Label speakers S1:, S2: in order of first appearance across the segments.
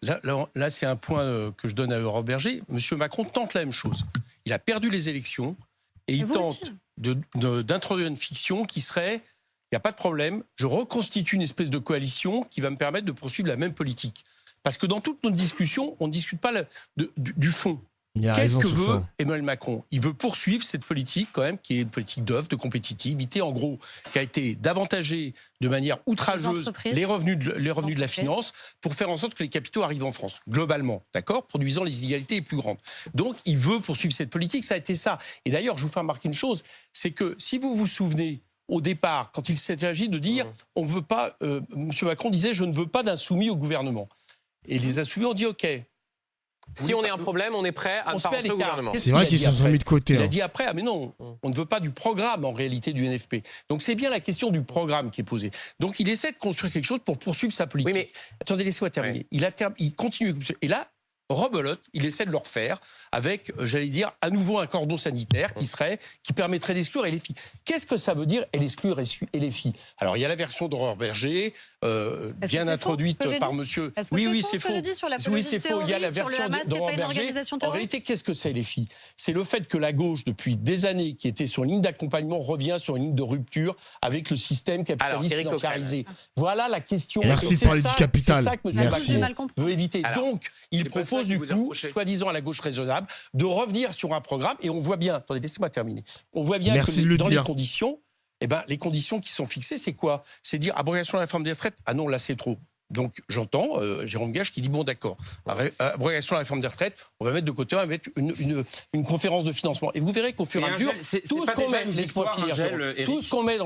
S1: Là, c'est un point que je donne à Aurore Berger. Monsieur Macron tente la même chose. Il a perdu les élections et il tente d'introduire une fiction qui serait, il n'y a pas de problème, je reconstitue une espèce de coalition qui va me permettre de poursuivre la même politique. Parce que dans toute notre discussion, on ne discute pas du fond. Qu'est-ce que veut Emmanuel Macron? Il veut poursuivre cette politique quand même, qui est une politique d'offre, de compétitivité, en gros, qui a été d'avantager de manière outrageuse les revenus de la finance pour faire en sorte que les capitaux arrivent en France, globalement, d'accord, produisant les inégalités les plus grandes. Donc, il veut poursuivre cette politique, ça a été ça. Et d'ailleurs, je vous fais remarquer une chose, c'est que si vous vous souvenez, au départ, quand il s'agit de dire, on veut pas, M. Macron disait, je ne veux pas d'insoumis au gouvernement. Et les insoumis ont dit, OK.
S2: Si on est un problème, on est prêt à ne pas rentrer au gouvernement.
S3: C'est vrai qu'ils se sont mis de côté.
S1: Il a dit après, mais non, on ne veut pas du programme en réalité du NFP. Donc c'est bien la question du programme qui est posée. Donc il essaie de construire quelque chose pour poursuivre sa politique. Oui, mais... Attendez, laissez-moi terminer. Il continue. Et là, rebelote, il essaie de le refaire avec, j'allais dire, à nouveau un cordon sanitaire qui permettrait d'exclure LFI. Qu'est-ce que ça veut dire exclure LFI? Alors, il y a la version d'Aurore Berger, bien introduite par monsieur... Oui, c'est faux. Oui, c'est faux. Il y a la version d'Aurore Berger. En réalité, qu'est-ce que c'est LFI? C'est le fait que la gauche, depuis des années, qui était sur une ligne d'accompagnement, revient sur une ligne de rupture avec le système capitaliste financiarisé. Voilà la question.
S3: Merci de parler du capital.
S1: C'est ça que M. Macron veut éviter. Donc, il propose du coup, soi-disant à la gauche raisonnable, de revenir sur un programme, et on voit bien, attendez, laissez-moi terminer, on voit bien que dans les conditions, les conditions qui sont fixées, c'est quoi? C'est dire abrogation de la réforme des retraites, ah non, là c'est trop. Donc j'entends Jérôme Gage qui dit bon d'accord, abrogation de la réforme des retraites, on va mettre de côté, on va mettre une conférence de financement. Et vous verrez qu'au fur et à mesure, tout ce qu'on met, tout ce qu'on met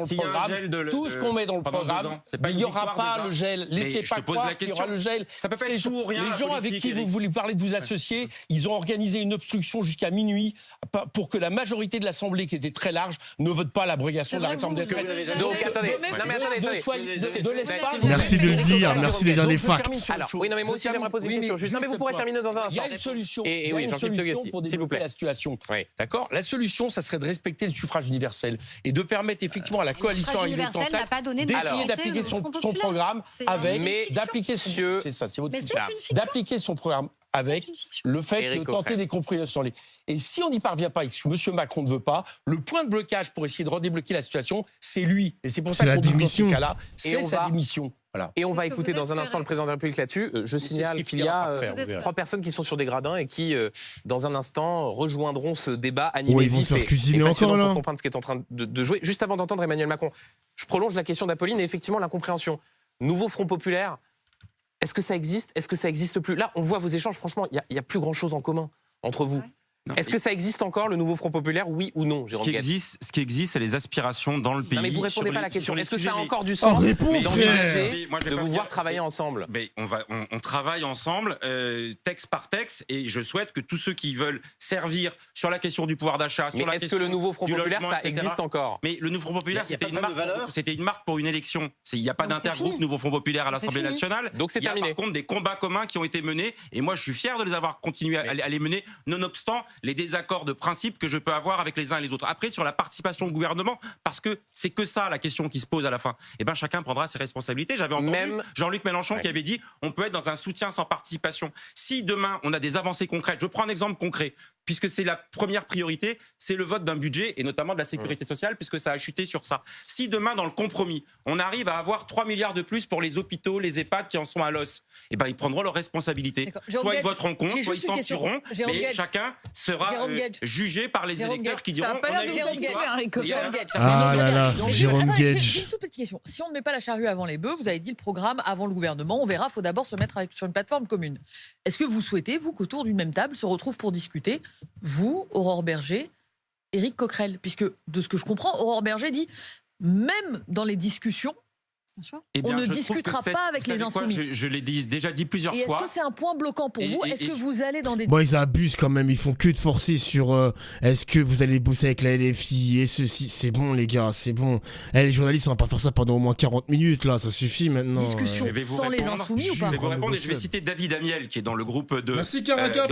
S1: dans le programme, il n'y aura pas le gel. Laissez pas croire qu'il y aura le gel. Les gens avec qui vous voulez parler de vous associer, ils ont organisé une obstruction jusqu'à minuit pour que la majorité de l'Assemblée, qui était très large, ne vote pas l'abrogation de la réforme des retraites.
S2: Donc attendez,
S3: merci de le dire. Merci de dire les facts.
S2: Alors, oui, non, mais moi aussi, j'aimerais poser une question. Juste, non, mais vous pourrez terminer dans un instant.
S1: Il y a une solution.
S2: Et oui, Jean-Philippe Togassi,
S1: pour développer la situation. Oui. D'accord. La solution, ça serait de respecter le suffrage universel et de permettre effectivement à la coalition arrivée d'essayer d'appliquer son programme avec d'appliquer son programme avec le fait de tenter des compromissions. Et si on n'y parvient pas et que M. Macron ne veut pas, le point de blocage pour essayer de redébloquer la situation, c'est lui. Et c'est pour ça qu'on dit dans ce cas-là, c'est sa démission. Voilà.
S2: Et on va écouter dans un instant le président de la République là-dessus. Je signale qu'il y a 3 personnes qui sont sur des gradins et qui, dans un instant, rejoindront ce débat animé vif et passionnant pour comprendre ce qui est en train de jouer. Juste avant d'entendre Emmanuel Macron, je prolonge la question d'Apolline et effectivement l'incompréhension. Nouveau Front populaire, est-ce que ça existe? Est-ce que ça existe plus? Là, on voit vos échanges, franchement, il n'y a plus grand-chose en commun entre vous. Est-ce que ça existe encore, le nouveau Front populaire, oui ou non, Jérôme Gade?
S4: Ce qui existe, c'est les aspirations dans le pays.
S2: Non, mais vous ne répondez pas à la question. Est-ce que ça a encore du sens d'envisager de vous voir travailler ensemble?
S4: Mais on travaille ensemble, texte par texte, et je souhaite que tous ceux qui veulent servir sur la question du pouvoir d'achat, sur la question du logement,
S2: est-ce que le nouveau Front populaire, ça existe encore?
S4: Mais le nouveau Front populaire, c'était une marque pour une élection. Il n'y a pas d'intergroupe nouveau Front populaire à l'Assemblée nationale.
S2: Donc c'est terminé.
S4: Il y a par contre des combats communs qui ont été menés, et moi je suis fier de les avoir continué à les mener, nonobstant les désaccords de principe que je peux avoir avec les uns et les autres. Après, sur la participation au gouvernement, parce que c'est que ça la question qui se pose à la fin, et chacun prendra ses responsabilités. J'avais entendu Jean-Luc Mélenchon qui avait dit on peut être dans un soutien sans participation. Si demain on a des avancées concrètes, je prends un exemple concret, puisque c'est la première priorité, c'est le vote d'un budget, et notamment de la sécurité sociale, puisque ça a chuté sur ça. Si demain, dans le compromis, on arrive à avoir 3 milliards de plus pour les hôpitaux, les EHPAD qui en sont à l'os, ils prendront leurs responsabilités. Soit ils voteront contre, soit ils s'en tireront, mais chacun sera jugé par les électeurs qui diront on a eu
S3: Jérôme Gage.
S5: J'ai une toute petite question. Si on ne met pas la charrue avant les bœufs, vous avez dit le programme avant le gouvernement, on verra, il faut d'abord se mettre sur une plateforme commune. Est-ce que vous souhaitez, vous, qu'autour d'une même table se retrouvent pour discuter, vous, Aurore Berger, Éric Coquerel? Puisque, de ce que je comprends, Aurore Berger dit, même dans les discussions, on ne discutera pas avec les insoumis.
S4: Je l'ai déjà dit plusieurs fois.
S5: Et est-ce que c'est un point bloquant pour vous? Est-ce que vous allez dans des...
S3: Bon, ils abusent quand même, ils font que de forcer sur est-ce que vous allez bosser avec la LFI et ceci. C'est bon les gars, c'est bon. Les journalistes, on va pas faire ça pendant au moins 40 minutes là, ça suffit maintenant.
S5: Discussion sans les insoumis ou pas?
S4: Je vais vous répondre et je vais citer David Amiel qui est dans le groupe de...
S6: Merci Caracat,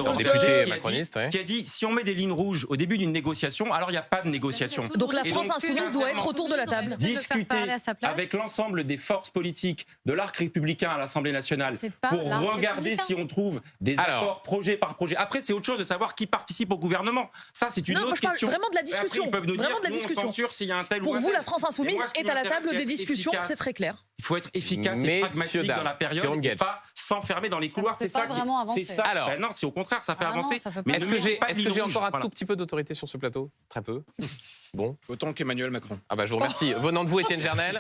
S4: qui a dit si on met des lignes rouges au début d'une négociation, alors il n'y a pas de négociation.
S5: Donc la France insoumise doit être autour de la table.
S4: Discuter avec l'ensemble des des forces politiques de l'arc républicain à l'Assemblée nationale pour regarder si on trouve des accords projet par projet. Après, c'est autre chose de savoir qui participe au gouvernement. Ça, c'est une autre question.
S5: Vraiment de la discussion.
S4: Après, ils peuvent nous
S5: vraiment
S4: dire,
S5: de la discussion.
S4: On censure s'il y a un tel
S5: pour
S4: ou un
S5: vous,
S4: tel.
S5: la France insoumise est à la table des discussions, c'est très clair.
S4: Il faut être efficace et pragmatique dans la période et pas s'enfermer dans les couloirs.
S6: C'est ça vraiment avancer.
S4: C'est ça. Alors, non, c'est au contraire, ça fait avancer.
S2: Mais est-ce que j'ai encore un tout petit peu d'autorité sur ce plateau? Très peu. Bon.
S7: Autant qu'Emmanuel Macron.
S2: Ah bah je vous remercie. Venant de vous, Étienne Gernel,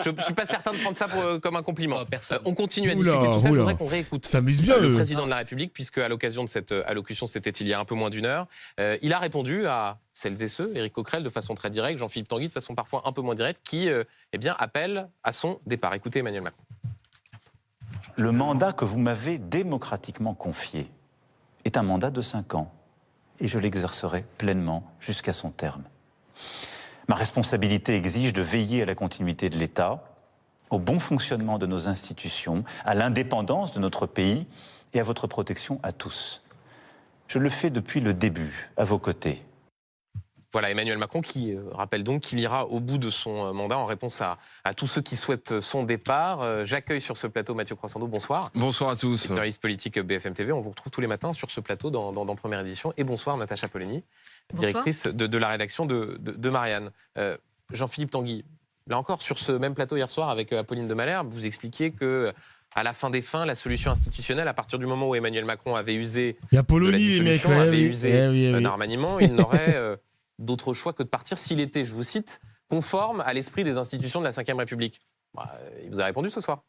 S2: je ne suis pas certain de prendre ça comme un compliment. On continue à discuter tout ça. Je voudrais qu'on réécoute le président de la République, puisque à l'occasion de cette allocution, c'était il y a un peu moins d'une heure, il a répondu à celles et ceux, Éric Coquerel de façon très directe, Jean-Philippe Tanguy de façon parfois un peu moins directe, qui appellent à son départ. Écoutez Emmanuel Macron.
S8: Le mandat que vous m'avez démocratiquement confié est un mandat de 5 ans et je l'exercerai pleinement jusqu'à son terme. Ma responsabilité exige de veiller à la continuité de l'État, au bon fonctionnement de nos institutions, à l'indépendance de notre pays et à votre protection à tous. Je le fais depuis le début, à vos côtés.
S2: Voilà, Emmanuel Macron qui rappelle donc qu'il ira au bout de son mandat en réponse à tous ceux qui souhaitent son départ. J'accueille sur ce plateau Mathieu Croissando, bonsoir.
S9: Bonsoir à tous.
S2: Journaliste politique BFM TV, on vous retrouve tous les matins sur ce plateau dans Première Édition. Et bonsoir Natacha Polony, directrice de la rédaction de Marianne. Jean-Philippe Tanguy, là encore sur ce même plateau hier soir avec Apolline de Malherbe, vous expliquiez que à la fin des fins, la solution institutionnelle, à partir du moment où Emmanuel Macron avait usé d'un remaniement, il n'aurait d'autre choix que de partir s'il était, je vous cite, conforme à l'esprit des institutions de la Ve République. Il vous a répondu ce soir.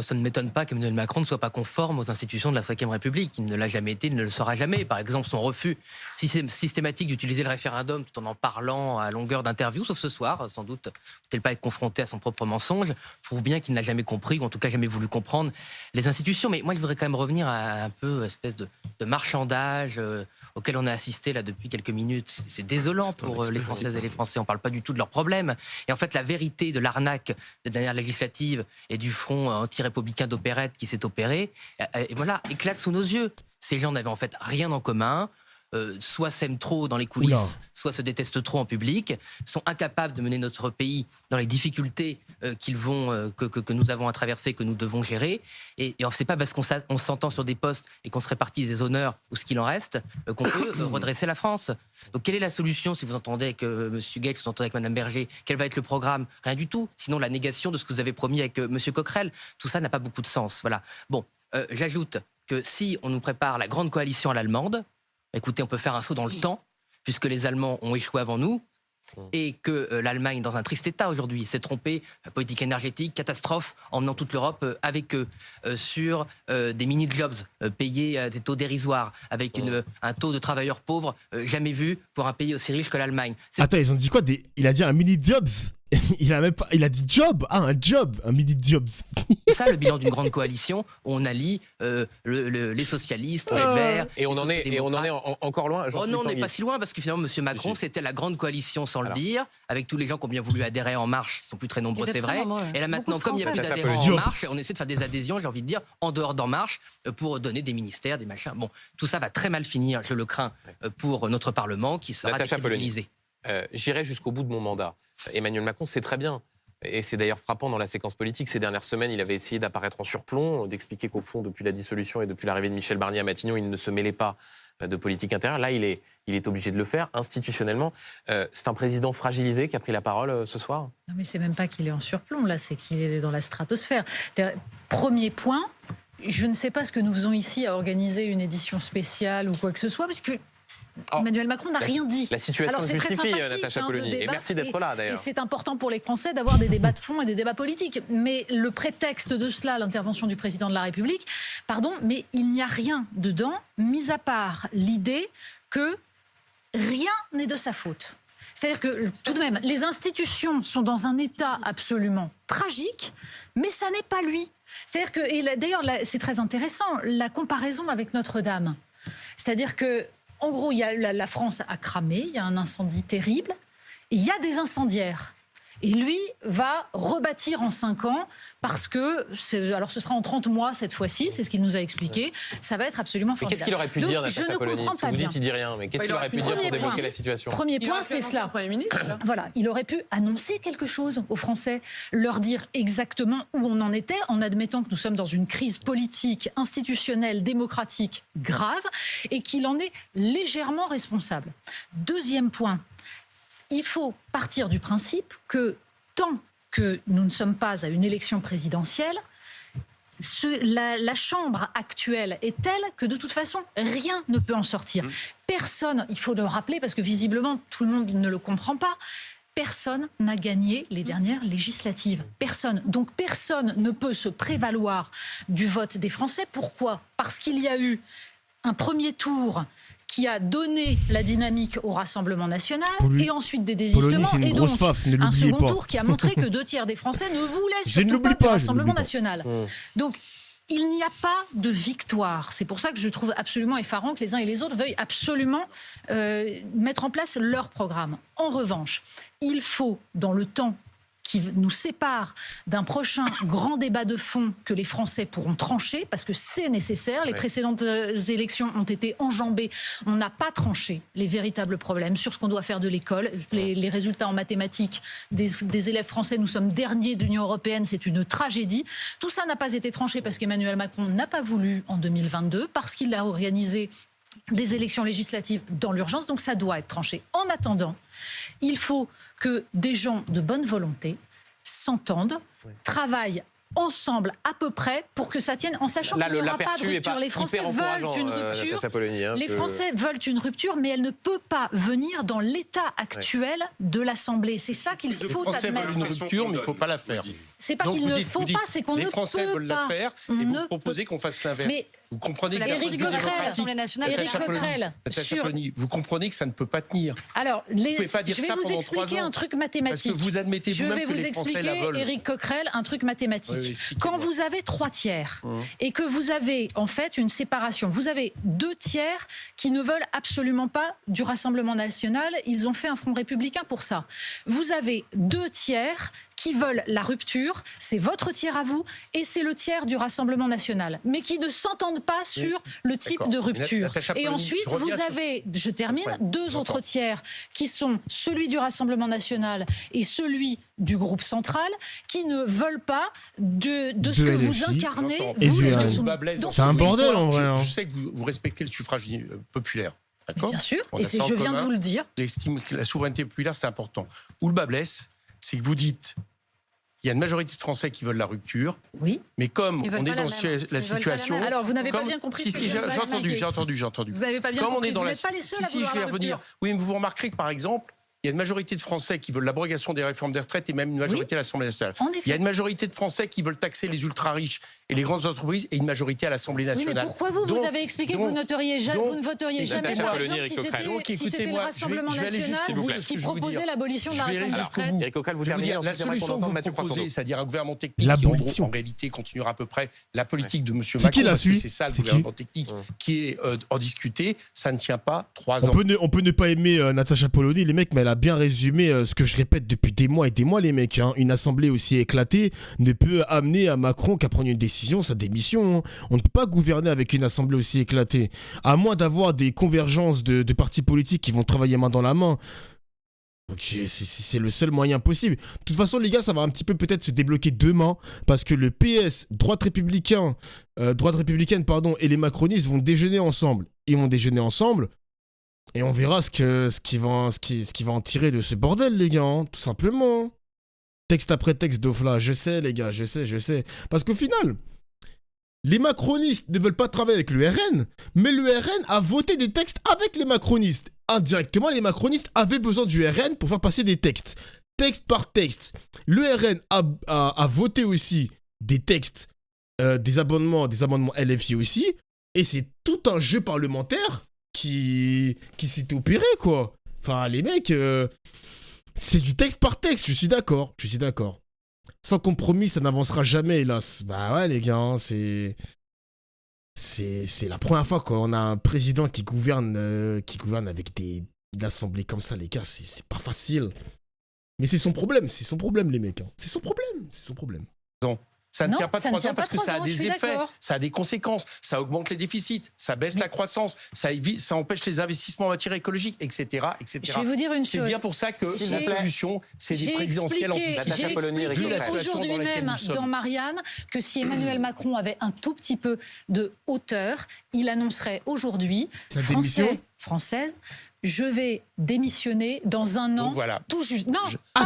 S10: Ça ne m'étonne pas qu'Emmanuel Macron ne soit pas conforme aux institutions de la Ve République. Il ne l'a jamais été, il ne le sera jamais. Par exemple, son refus systématique d'utiliser le référendum tout en parlant à longueur d'interview, sauf ce soir, sans doute, peut-il pas être confronté à son propre mensonge, prouve bien qu'il n'a jamais compris, ou en tout cas jamais voulu comprendre les institutions. Mais moi, je voudrais quand même revenir à un peu espèce de marchandage auquel on a assisté là depuis quelques minutes. C'est désolant pour les Françaises et les Français. On ne parle pas du tout de leurs problèmes. Et en fait, la vérité de l'arnaque des dernières législatives et du front anti-républicain d'opérette qui s'est opéré, et voilà, éclate sous nos yeux. Ces gens n'avaient en fait rien en commun. Soit s'aiment trop dans les coulisses, soit se détestent trop en public, sont incapables de mener notre pays dans les difficultés que nous avons à traverser, que nous devons gérer. Et c'est pas parce qu'on s'entend sur des postes et qu'on se répartit des honneurs ou ce qu'il en reste qu'on peut redresser la France. Donc quelle est la solution si vous entendez avec M. Gueï, vous entendez avec Mme Berger? Quel va être le programme? Rien du tout. Sinon la négation de ce que vous avez promis avec M. Coquerel. Tout ça n'a pas beaucoup de sens. Voilà. Bon, j'ajoute que si on nous prépare la grande coalition à l'allemande, écoutez, on peut faire un saut dans le temps, puisque les Allemands ont échoué avant nous, et que l'Allemagne est dans un triste état aujourd'hui, s'est trompée, politique énergétique, catastrophe, emmenant toute l'Europe avec eux, sur des mini-jobs payés à des taux dérisoires, avec un taux de travailleurs pauvres jamais vu pour un pays aussi riche que l'Allemagne.
S3: Attends, ils ont dit quoi? Il a dit un mini-jobs. Il a dit job, un mini-jobs.
S10: C'est ça le bilan d'une grande coalition où on allie les socialistes, les Verts.
S2: Et on en est encore loin.
S10: Non, on n'est pas si loin parce que finalement, M. Macron, c'était la grande coalition sans le dire, avec tous les gens qui ont bien voulu adhérer en marche. Ils sont plus très nombreux, c'est vrai. Et là maintenant, comme il n'y a plus d'adhérents en marche, on essaie de faire des adhésions, j'ai envie de dire, en dehors d'en marche, pour donner des ministères, des machins. Bon, tout ça va très mal finir, je le crains, pour notre Parlement qui sera décrédibilisé.
S2: J'irai jusqu'au bout de mon mandat. Emmanuel Macron sait très bien, et c'est d'ailleurs frappant dans la séquence politique, ces dernières semaines, il avait essayé d'apparaître en surplomb, d'expliquer qu'au fond, depuis la dissolution et depuis l'arrivée de Michel Barnier à Matignon, il ne se mêlait pas de politique intérieure. Là, il est obligé de le faire institutionnellement. C'est un président fragilisé qui a pris la parole ce soir.
S6: Non, mais c'est même pas qu'il est en surplomb, là, c'est qu'il est dans la stratosphère. Premier point, je ne sais pas ce que nous faisons ici à organiser une édition spéciale ou quoi que ce soit, parce que Emmanuel Macron n'a rien dit.
S2: La situation justifie, Natacha Polony. Et merci d'être là, d'ailleurs.
S6: Et c'est important pour les Français d'avoir des débats de fond et des débats politiques. Mais le prétexte de cela, l'intervention du président de la République, mais il n'y a rien dedans, mis à part l'idée que rien n'est de sa faute. C'est-à-dire que, tout de même, les institutions sont dans un état absolument tragique, mais ça n'est pas lui. C'est-à-dire que, et d'ailleurs, c'est très intéressant, la comparaison avec Notre-Dame. C'est-à-dire que, en gros, la France a cramé, il y a un incendie terrible, il y a des incendiaires. Et lui va rebâtir en 5 ans parce que, alors ce sera en 30 mois cette fois-ci, c'est ce qu'il nous a expliqué, ça va être absolument formidable.
S2: Mais qu'est-ce qu'il aurait pu dire, Natacha Polony ? Vous dites il dit rien, mais qu'est-ce qu'il aurait pu dire pour débloquer la situation ?
S6: Premier point, c'est cela. Voilà, il aurait pu annoncer quelque chose aux Français, leur dire exactement où on en était, en admettant que nous sommes dans une crise politique, institutionnelle, démocratique grave, et qu'il en est légèrement responsable. Deuxième point, il faut partir du principe que tant que nous ne sommes pas à une élection présidentielle, la Chambre actuelle est telle que de toute façon, rien ne peut en sortir. Personne, il faut le rappeler parce que visiblement tout le monde ne le comprend pas, personne n'a gagné les dernières législatives. Personne. Donc personne ne peut se prévaloir du vote des Français. Pourquoi ? Parce qu'il y a eu un premier tour qui a donné la dynamique au Rassemblement national et ensuite des désistements et donc un second tour qui a montré que 2/3 des Français ne voulaient surtout pas du Rassemblement national. Donc il n'y a pas de victoire. C'est pour ça que je trouve absolument effarant que les uns et les autres veuillent absolument mettre en place leur programme. En revanche, il faut, dans le temps qui nous sépare d'un prochain grand débat de fond que les Français pourront trancher, parce que c'est nécessaire. Les précédentes élections ont été enjambées. On n'a pas tranché les véritables problèmes sur ce qu'on doit faire de l'école. Les résultats en mathématiques des élèves français, nous sommes derniers de l'Union européenne, c'est une tragédie. Tout ça n'a pas été tranché parce qu'Emmanuel Macron n'a pas voulu en 2022, parce qu'il a organisé des élections législatives dans l'urgence, donc ça doit être tranché. En attendant, il faut que des gens de bonne volonté s'entendent, travaillent ensemble à peu près pour que ça tienne, en sachant qu'il n'y aura pas de rupture. Les Français veulent une rupture. Les Français veulent une rupture, mais elle ne peut pas venir dans l'état actuel de l'Assemblée. C'est ça qu'il faut admettre.
S1: Les Français veulent une rupture, mais il ne faut pas la faire.
S6: C'est pas qu'il ne faut pas, c'est qu'on ne peut pas.
S1: Les Français veulent la faire et vous proposez qu'on fasse l'inverse. Vous comprenez que
S6: Éric Coquerel,
S1: vous comprenez que ça ne peut pas tenir.
S6: Alors, je vais vous expliquer un truc mathématique.
S1: Parce que vous admettez vous-même que les Français la veulent. Je vais vous expliquer, Éric Coquerel, un truc mathématique.
S6: Quand vous avez 3/3 et que vous avez en fait une séparation, vous avez 2/3 qui ne veulent absolument pas du Rassemblement national. Ils ont fait un front républicain pour ça. Vous avez 2/3 qui veulent la rupture, c'est votre tiers à vous, et c'est le tiers du Rassemblement national, mais qui ne s'entendent pas sur le type de rupture. Et ensuite, vous avez, je termine, deux autres tiers qui sont celui du Rassemblement national et celui du groupe central, qui ne veulent pas de ce que vous incarnez, vous les insoumis.
S3: C'est un bordel en vrai.
S1: Je sais que vous respectez le suffrage populaire.
S6: Bien sûr, et je viens de vous le dire.
S1: J'estime que la souveraineté populaire, c'est important. Où le bas blesse, c'est que vous dites, il y a une majorité de Français qui veulent la rupture.
S6: Oui.
S1: Mais comme on est dans la situation...
S6: Alors, vous n'avez pas bien compris.
S1: Si, j'ai entendu.
S6: Vous n'avez pas bien compris. Vous n'êtes pas les seuls à vouloir
S1: je vais revenir. Oui, mais vous remarquerez que, par exemple, il y a une majorité de Français qui veulent l'abrogation des réformes des retraites et même une majorité à l'Assemblée nationale. Il y a une majorité de Français qui veulent taxer les ultra-riches et les grandes entreprises et une majorité à l'Assemblée nationale.
S6: Oui, mais pourquoi vous avez expliqué que vous ne voteriez jamais pour, par exemple, si c'était le Rassemblement national qui proposait l'abolition de la réforme des retraites.
S2: Éric Coquerel, vous terminez,
S1: la solution que vous proposez, c'est-à-dire un gouvernement technique qui, en réalité, continuera à peu près la politique de M. Macron, parce que c'est ça le gouvernement technique qui est en discuté, ça ne tient pas 3 ans.
S3: On peut ne pas aimer Natacha Polony, les mecs, mais elle a bien résumé ce que je répète depuis des mois et des mois, les mecs. Une assemblée aussi éclatée ne peut amener à Macron qu'à prendre une décision, sa démission. On ne peut pas gouverner avec une assemblée aussi éclatée. À moins d'avoir des convergences de partis politiques qui vont travailler main dans la main. Donc c'est le seul moyen possible. De toute façon, les gars, ça va un petit peu peut-être se débloquer demain, parce que le PS, droite républicaine, et les macronistes vont déjeuner ensemble. Ils vont déjeuner ensemble. Et on verra ce qui va en tirer de ce bordel, les gars, tout simplement. Texte après texte d'Ofla, je sais, les gars, je sais. Parce qu'au final, les macronistes ne veulent pas travailler avec le RN, mais le RN a voté des textes avec les macronistes. Indirectement, les macronistes avaient besoin du RN pour faire passer des textes. Texte par texte. Le RN a voté aussi des textes, des amendements LFI aussi, et c'est tout un jeu parlementaire qui s'est opéré, quoi. Enfin, les mecs, c'est du texte par texte, je suis d'accord. Sans compromis, ça n'avancera jamais, hélas. Bah ouais, les gars, c'est la première fois qu'on a un président qui gouverne avec de l'Assemblée comme ça, les gars, c'est pas facile. Mais c'est son problème, les mecs. Hein. C'est son problème.
S1: Non. Ça ne tient pas 3 ans parce que ça a des effets,
S6: d'accord.
S1: ça a des conséquences, ça augmente les déficits, ça baisse la croissance, ça empêche les investissements en matière écologique, etc. etc.
S6: Je vais vous dire une chose.
S1: C'est bien pour ça que la solution, c'est des présidentielles anticipées.
S6: J'ai expliqué aujourd'hui même dans Marianne que si Emmanuel Macron avait un tout petit peu de hauteur, il annoncerait aujourd'hui, Française, je vais démissionner dans un an.
S1: Donc voilà.
S6: Tout juste. Non,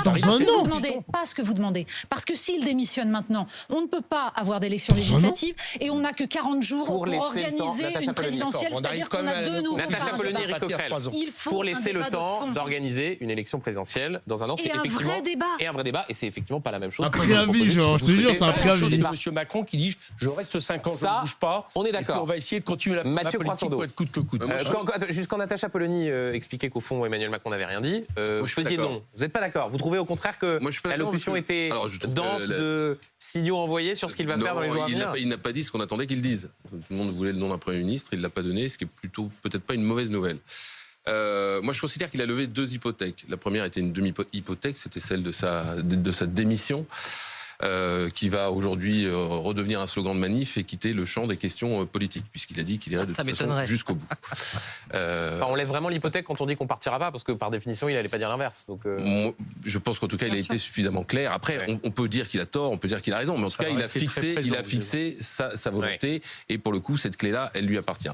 S3: dans un an.
S6: Pas ce que vous demandez. Parce que s'il démissionne maintenant, on ne peut pas avoir d'élection législative et on n'a que 40 jours pour organiser une présidentielle. C'est-à-dire qu'on a deux nouveaux
S2: Il faut pour laisser le temps d'organiser une élection présidentielle dans un an.
S6: C'est effectivement
S2: un vrai débat. Et c'est effectivement pas la même chose.
S3: Un préavis, genre, je te jure, c'est un préavis.
S1: Monsieur Macron qui dit je reste 5 ans, je ne bouge pas.
S2: On est d'accord.
S1: On va essayer de continuer la politique pour être coûte que coûte.
S2: Jusqu'en Natacha Polony expliquait qu'au fond Emmanuel Macron n'avait rien dit. Vous faisiez non. Vous n'êtes pas d'accord. Vous trouvez au contraire que l'allocution était dense de signaux envoyés sur ce qu'il va faire dans les jours à venir?
S7: Il n'a pas dit ce qu'on attendait qu'il dise. Tout le monde voulait le nom d'un Premier ministre, il ne l'a pas donné, ce qui est plutôt peut-être pas une mauvaise nouvelle. Moi, je considère qu'il a levé 2 hypothèques. La première était une demi-hypothèque, c'était celle de sa démission. Qui va aujourd'hui redevenir un slogan de manif et quitter le champ des questions politiques, puisqu'il a dit qu'il irait de toute façon jusqu'au bout.
S2: On lève vraiment l'hypothèque quand on dit qu'on partira pas, parce que par définition, il n'allait pas dire l'inverse. Donc,
S7: je pense qu'en tout cas, il a été suffisamment clair. Après, on peut dire qu'il a tort, on peut dire qu'il a raison, mais en tout cas, il a fixé sa volonté, et pour le coup, cette clé-là, elle lui appartient.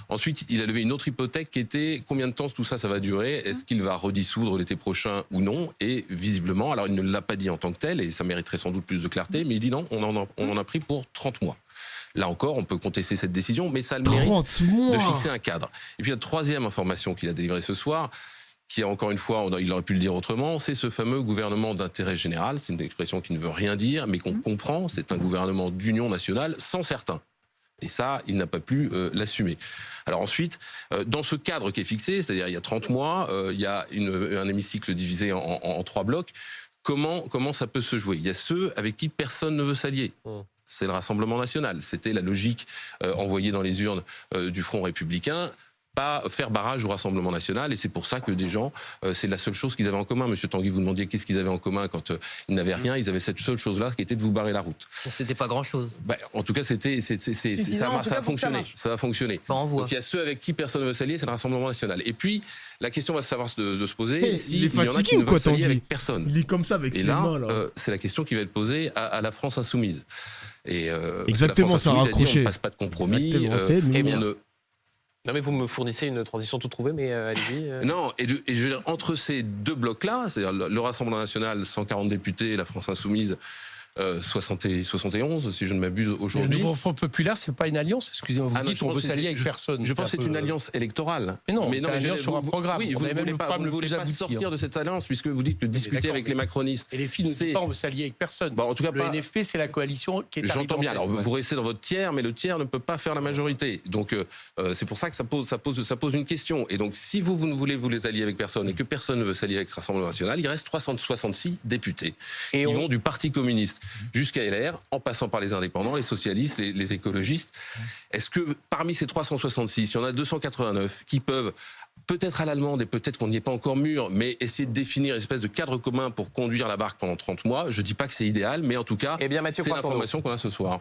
S7: Ensuite, il a levé une autre hypothèque qui était combien de temps tout ça va durer? Est-ce qu'il va redissoudre l'été prochain ou non? Et visiblement, alors il ne l'a pas dit en tant que tel, et ça mériterait sans doute plus de clarté, mais il dit non, on en a pris pour 30 mois. Là encore, on peut contester cette décision, mais ça a le mérite de fixer un cadre. Et puis la troisième information qu'il a délivrée ce soir, qui encore une fois, il aurait pu le dire autrement, c'est ce fameux gouvernement d'intérêt général. C'est une expression qui ne veut rien dire, mais qu'on comprend. C'est un gouvernement d'union nationale sans certains. Et ça, il n'a pas pu l'assumer. Alors ensuite, dans ce cadre qui est fixé, c'est-à-dire il y a 30 mois, il y a un hémicycle divisé en 3 blocs. Comment ça peut se jouer? Il y a ceux avec qui personne ne veut s'allier. C'est le Rassemblement national. C'était la logique envoyée dans les urnes du Front républicain. Pas faire barrage au Rassemblement national, et c'est pour ça que des gens, c'est la seule chose qu'ils avaient en commun. Monsieur Tanguy, vous demandiez qu'est-ce qu'ils avaient en commun quand ils n'avaient rien. Ils avaient cette seule chose-là qui était de vous barrer la route.
S10: C'était pas grand-chose.
S7: En tout cas, ça a fonctionné. Ça a fonctionné. Donc il y a ceux avec qui personne ne veut s'allier, c'est le Rassemblement national. Et puis la question va savoir de se poser
S3: il est fatigué ou quoi, Tanguy?
S7: Avec personne.
S3: Il est comme ça avec ses mains là.
S7: C'est la question qui va être posée à la France insoumise. Et
S3: exactement, ça a raccroché.
S7: On ne passe pas de compromis.
S2: Non, mais vous me fournissez une transition toute trouvée, mais allez-y.
S7: Non, et je veux dire, entre ces 2 blocs-là, c'est-à-dire le Rassemblement national, 140 députés, la France insoumise, 71, si je ne m'abuse, aujourd'hui.
S1: Le Nouveau Front Populaire, c'est pas une alliance? Excusez-moi, vous dites qu'on veut s'allier avec personne.
S7: Je pense que c'est une alliance électorale.
S1: Mais non, c'est une alliance sur un programme.
S7: Oui, vous ne voulez pas sortir de cette alliance, puisque vous dites que discuter avec les macronistes.
S1: Et les filles ne disent pas on veut s'allier avec personne. En tout cas, le NFP, c'est la coalition qui est arrivée.
S7: J'entends bien. Alors, vous restez dans votre tiers, mais le tiers ne peut pas faire la majorité. Donc, c'est pour ça que ça pose une question. Et donc, si vous ne voulez vous les allier avec personne et que personne ne veut s'allier avec le Rassemblement national, il reste 366 députés. Ils vont du Parti communiste jusqu'à LR, en passant par les indépendants, les socialistes, les écologistes. Est-ce que parmi ces 366, il y en a 289 qui peuvent, peut-être à l'allemande et peut-être qu'on n'y est pas encore mûr, mais essayer de définir une espèce de cadre commun pour conduire la barque pendant 30 mois? Je ne dis pas que c'est idéal, mais en tout cas, c'est l'information qu'on a ce soir.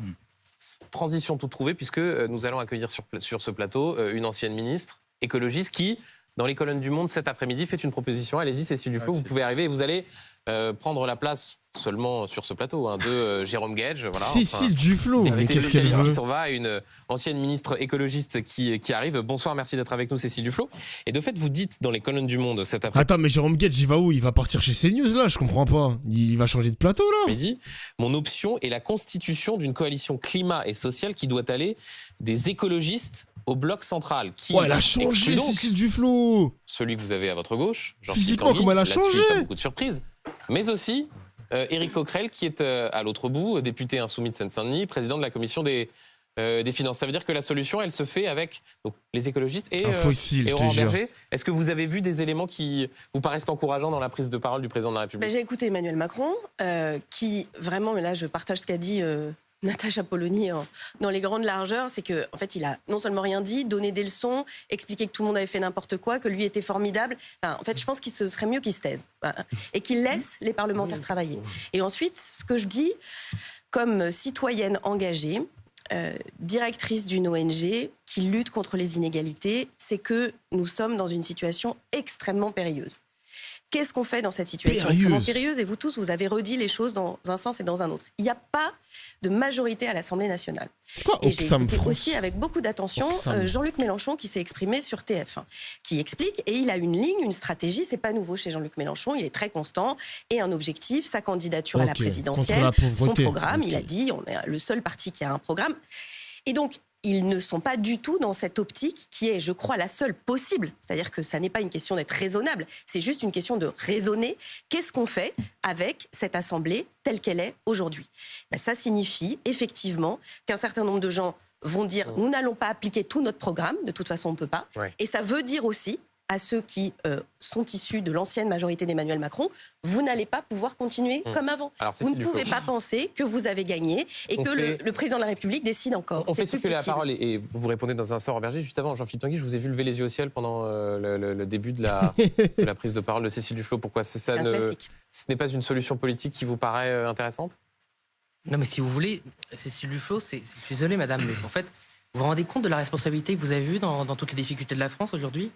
S2: Transition toute trouvée, puisque nous allons accueillir sur ce plateau une ancienne ministre écologiste qui, dans les colonnes du Monde cet après-midi, fait une proposition. Allez-y, Cécile Duflot, vous pouvez arriver et vous allez prendre la place seulement sur ce plateau de Jérôme Guedj. Voilà,
S3: Cécile Duflot, mais qu'est-ce qu'elle veut?
S2: Une ancienne ministre écologiste qui arrive. Bonsoir, merci d'être avec nous, Cécile Duflot. Et de fait, vous dites dans les colonnes du Monde cet après-midi...
S3: Attends, mais Jérôme Guedj, il va où? Il va partir chez CNews, là? Je comprends pas. Il va changer de plateau, là?
S2: Il dit, mon option est la constitution d'une coalition climat et sociale qui doit aller des écologistes au bloc central.
S3: Elle a changé, Cécile Duflot!
S2: Celui que vous avez à votre gauche.
S3: Physiquement, comment elle a changé?
S2: Pas beaucoup de surprises. Mais aussi... Éric Coquerel, qui est à l'autre bout, député insoumis de Seine-Saint-Denis, président de la commission des finances. Ça veut dire que la solution, elle se fait avec les écologistes et Aurore Berger. Est-ce que vous avez vu des éléments qui vous paraissent encourageants dans la prise de parole du président de la République?
S9: J'ai écouté Emmanuel Macron, qui vraiment, mais là je partage ce qu'a dit Natacha Polony dans les grandes largeurs, c'est qu'en fait, il a non seulement rien dit, donné des leçons, expliqué que tout le monde avait fait n'importe quoi, que lui était formidable. Enfin, en fait, je pense qu'il serait mieux qu'il se taise et qu'il laisse les parlementaires travailler. Et ensuite, ce que je dis, comme citoyenne engagée, directrice d'une ONG qui lutte contre les inégalités, c'est que nous sommes dans une situation extrêmement périlleuse. Qu'est-ce qu'on fait dans cette situation extrêmement périlleuse? Et vous tous, vous avez redit les choses dans un sens et dans un autre. Il n'y a pas de majorité à l'Assemblée nationale.
S3: C'est quoi
S9: et j'ai écouté
S3: France
S9: aussi avec beaucoup d'attention Jean-Luc Mélenchon qui s'est exprimé sur TF1, qui explique, et il a une ligne, une stratégie, c'est pas nouveau chez Jean-Luc Mélenchon, il est très constant, et un objectif, sa candidature à la présidentielle, son programme, il a dit, on est le seul parti qui a un programme. Et donc, ils ne sont pas du tout dans cette optique qui est, je crois, la seule possible. C'est-à-dire que ça n'est pas une question d'être raisonnable, c'est juste une question de raisonner. Qu'est-ce qu'on fait avec cette Assemblée telle qu'elle est aujourd'hui? Ça signifie effectivement qu'un certain nombre de gens vont dire nous n'allons pas appliquer tout notre programme, de toute façon on ne peut pas. Et ça veut dire aussi à ceux qui sont issus de l'ancienne majorité d'Emmanuel Macron, vous n'allez pas pouvoir continuer comme avant. Alors, vous ne pouvez pas penser que vous avez gagné et que le président de la République décide encore.
S2: On fait circuler la parole et vous répondez dans un sort Roberger. Juste avant, Jean-Philippe Tanguy, je vous ai vu lever les yeux au ciel pendant le début de la prise de parole de Cécile Duflot. Pourquoi ce n'est pas une solution politique qui vous paraît intéressante?
S10: Non, mais si vous voulez, Cécile Duflot, je suis désolé, madame, mais en fait, vous vous rendez compte de la responsabilité que vous avez eue dans toutes les difficultés de la France aujourd'hui?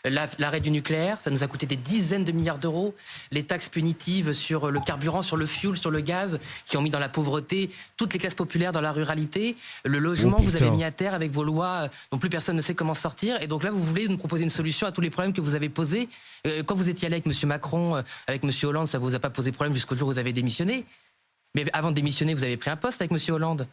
S10: L'arrêt du nucléaire, ça nous a coûté des dizaines de milliards d'euros. Les taxes punitives sur le carburant, sur le fioul, sur le gaz, qui ont mis dans la pauvreté toutes les classes populaires dans la ruralité. Le logement, vous avez mis à terre avec vos lois dont plus personne ne sait comment sortir. Et donc là, vous voulez nous proposer une solution à tous les problèmes que vous avez posés. Quand vous étiez allé avec M. Macron, avec M. Hollande, ça ne vous a pas posé problème jusqu'au jour où vous avez démissionné. Mais avant de démissionner, vous avez pris un poste avec M. Hollande.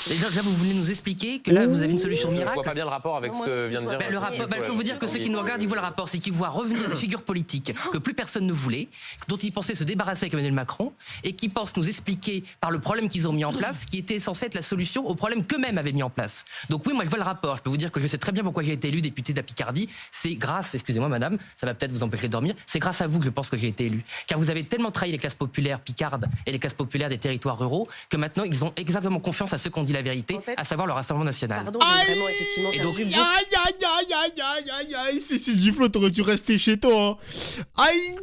S10: Et là, vous voulez nous expliquer que là, vous avez une solution miracle?
S2: Je vois pas bien le rapport avec ce que vient de dire.
S10: Je peux vous dire que ceux qui nous regardent, ils voient le rapport. C'est qu'ils voient revenir des figures politiques que plus personne ne voulait, dont ils pensaient se débarrasser avec Emmanuel Macron, et qui pensent nous expliquer par le problème qu'ils ont mis en place, qui était censé être la solution au problème qu'eux-mêmes avaient mis en place. Donc oui, moi je vois le rapport. Je peux vous dire que je sais très bien pourquoi j'ai été élu député de la Picardie. C'est grâce, excusez-moi madame, ça va peut-être vous empêcher de dormir, c'est grâce à vous que je pense que j'ai été élu. Car vous avez tellement trahi les classes populaires picardes et les classes populaires des territoires ruraux que maintenant ils ont exactement confiance à ceux qui ont dit la vérité, à savoir le Rassemblement national.
S9: Pardon, j'ai vraiment effectivement
S3: aïe, Cécile Duflot, t'aurais dû rester chez toi. Aïe,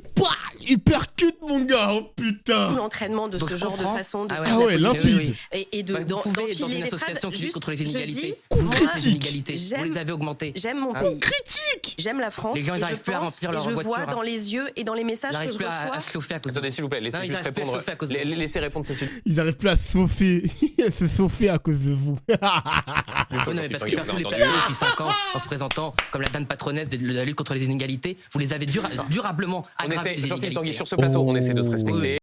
S3: il percute mon gars, oh putain.
S9: Tout l'entraînement de ce genre de façon de
S3: limpide.
S9: Et de
S10: dans une association qui lutte contre les inégalités.
S3: Vous
S10: les avez augmentées.
S9: J'aime mon pays.
S3: Critique.
S9: J'aime la France.
S10: Les gens n'arrivent plus à remplir leur voiture.
S9: Je vois dans les yeux et dans les messages que je reçois.
S2: Attendez, s'il vous plaît, laissez juste répondre. Laissez répondre Cécile.
S3: Ils n'arrivent plus à se chauffer à cause de vous.
S10: Non, mais parce que personne n'est placé depuis 5 ans en se présentant comme la dame patronesse de la lutte contre les inégalités. Vous les avez durablement aggravé les inégalités.
S2: Jean-Philippe Tanguy, sur ce plateau, on essaie de se respecter.